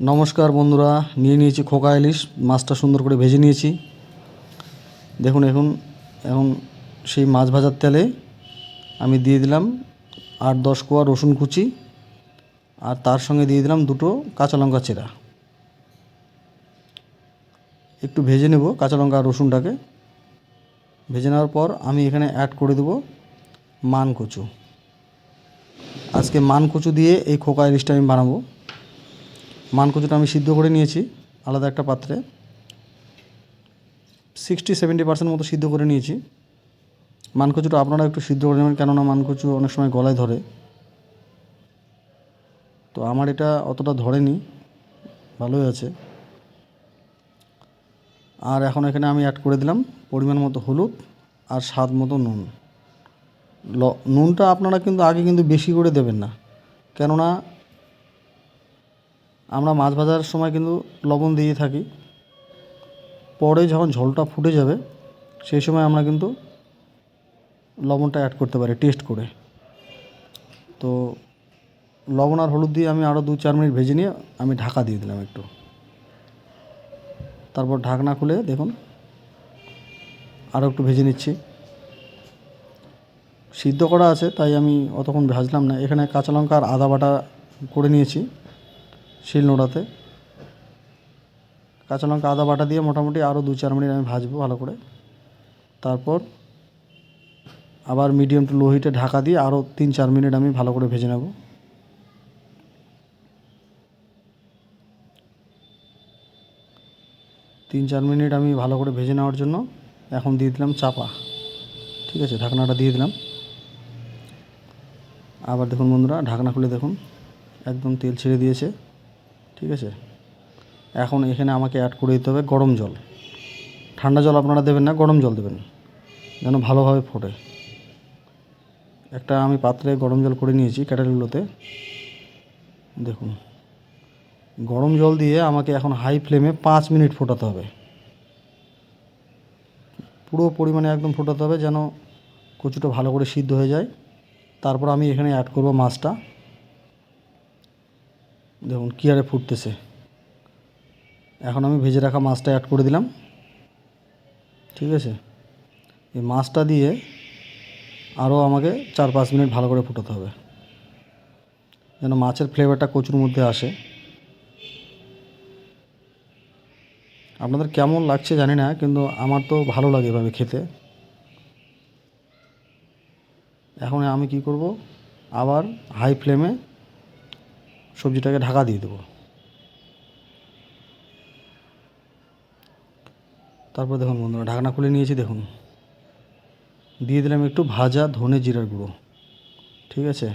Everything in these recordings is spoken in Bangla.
নমস্কার বন্ধুরা, নিয়ে নিয়েছি খোকা ইলিশ। মাছটা সুন্দর করে ভেজে নিয়েছি। দেখুন এখন এখন সেই মাছ ভাজার তেলে আমি দিয়ে দিলাম 8-10 কোয়া রসুন কুচি, আর তার সঙ্গে দিয়ে দিলাম 2টো কাঁচা লঙ্কা চেরা। একটু ভেজে নেব কাঁচা লঙ্কা আর রসুনটাকে। ভেজে নেওয়ার পর আমি এখানে অ্যাড করে দেবো মানকচু। আজকে মানকচু দিয়ে এই খোকা ইলিশটা আমি বানাবো। মানকচুটা আমি সিদ্ধ করে নিয়েছি আলাদা একটা পাত্রে, 60-70% মতো সিদ্ধ করে নিয়েছি। মানকচুটা আপনারা একটু সিদ্ধ করে নেবেন, কেননা মানকচু অনেক সময় গলায় ধরে। তো আমার এটা অতটা ধরেনি, ভালোই আছে। আর এখন এখানে আমি অ্যাড করে দিলাম পরিমাণ মতো হলুদ আর স্বাদ মতো নুন। নুনটা আপনারা কিন্তু আগে কিন্তু বেশি করে দেবেন না, কেননা আমরা মাছ ভাজার সময় কিন্তু লবণ দিয়ে থাকি। পরে যখন ঝোলটা ফুটে যাবে সেই সময় আমরা কিন্তু লবণটা অ্যাড করতে পারি টেস্ট করে। তো লবণ আর হলুদ দিয়ে আমি আরও 2-4 মিনিট ভেজে নিয়ে আমি ঢাকা দিয়ে দিলাম একটু। তারপর ঢাকনা খুলে দেখুন আরও একটু ভেজে নিচ্ছি। সিদ্ধ করা আছে তাই আমি অতক্ষণ ভাজলাম না। এখানে কাঁচা লঙ্কা আর আদা বাটা করে নিয়েছি শিলনোড়াতে। কাঁচা লঙ্কা আদা বাটা দিয়ে মোটামুটি আরও 2-4 মিনিট আমি ভাজবো ভালো করে। তারপর আবার মিডিয়াম টু লো হিটে ঢাকা দিয়ে আরও 3-4 মিনিট আমি ভালো করে ভেজে নেব। তিন চার মিনিট আমি ভালো করে ভেজে নেওয়ার জন্য এখন দিয়ে দিলাম চাপা। ঠিক আছে, ঢাকনাটা দিয়ে দিলাম। আবার দেখুন বন্ধুরা, ঢাকনা খুলে দেখুন একদম তেল ছেড়ে দিয়েছে। ঠিক আছে, এখন এখানে আমাকে অ্যাড করে দিতে হবে গরম জল। ঠান্ডা জল আপনারা দেবেন না, গরম জল দেবেন যেন ভালোভাবে ফোটে। একটা আমি পাত্রে গরম জল করে নিয়েছি ক্যাটালগুলোতে। দেখুন গরম জল দিয়ে আমাকে এখন হাই ফ্লেমে 5 মিনিট ফোটাতে হবে। পুরো পরিমাণে একদম ফোটাতে হবে যেন কচুটা ভালো করে সিদ্ধ হয়ে যায়। তারপর আমি এখানে অ্যাড করব মাছটা। দেখুন কী হারে ফুটতেছে। এখন আমি ভেজে রাখা মাছটা অ্যাড করে দিলাম। ঠিক আছে, এই মাছটা দিয়ে আরও আমাকে 4-5 মিনিট ভালো করে ফোটাতে হবে যেন মাছের ফ্লেভারটা কচুর মধ্যে আসে। আপনাদের কেমন লাগছে জানি না, কিন্তু আমার তো ভালো লাগে এভাবে খেতে। এখন আমি কি করব, আবার হাই ফ্লেমে সবজিটাকে ঢাকা দিয়ে দেবো। তারপর দেখুন বন্ধুরা, ঢাকনা খুলে নিয়েছি। দেখুন দিয়ে দিলাম একটু ভাজা ধনে জিরার গুঁড়ো। ঠিক আছে,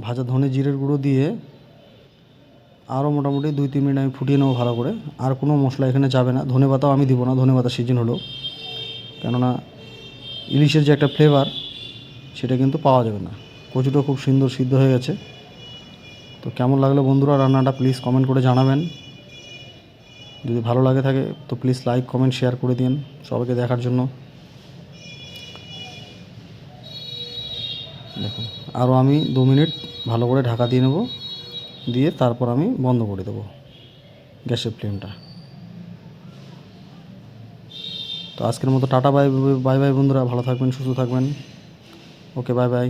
ভাজা ধনে জিরের গুঁড়ো দিয়ে আরও মোটামুটি 2-3 মিনিট আমি ফুটিয়ে নেবো ভালো করে। আর কোনো মশলা এখানে যাবে না, ধনে পাতাও আমি দিব না, ধনে পাতা সিজন হলো, কেননা ইলিশের যে একটা ফ্লেভার সেটা কিন্তু পাওয়া যাবে না। কচুটা খুব সুন্দর সিদ্ধ হয়ে গেছে। তো কেমন লাগলো বন্ধুরা রান্নাটা প্লিজ কমেন্ট করে জানাবেন। যদি ভালো লাগে থাকে তো প্লিজ লাইক কমেন্ট শেয়ার করে দিন সবাইকে দেখার জন্য। দেখুন আরও আমি 2 মিনিট ভালো করে ঢাকা দিয়ে নেব, দিয়ে তারপর আমি বন্ধ করে দেবো গ্যাসের ফ্লেমটা। তো আজকের মতো টাটা বাই বাই বাই বন্ধুরা, ভালো থাকবেন, সুস্থ থাকবেন। ওকে, বাই বাই।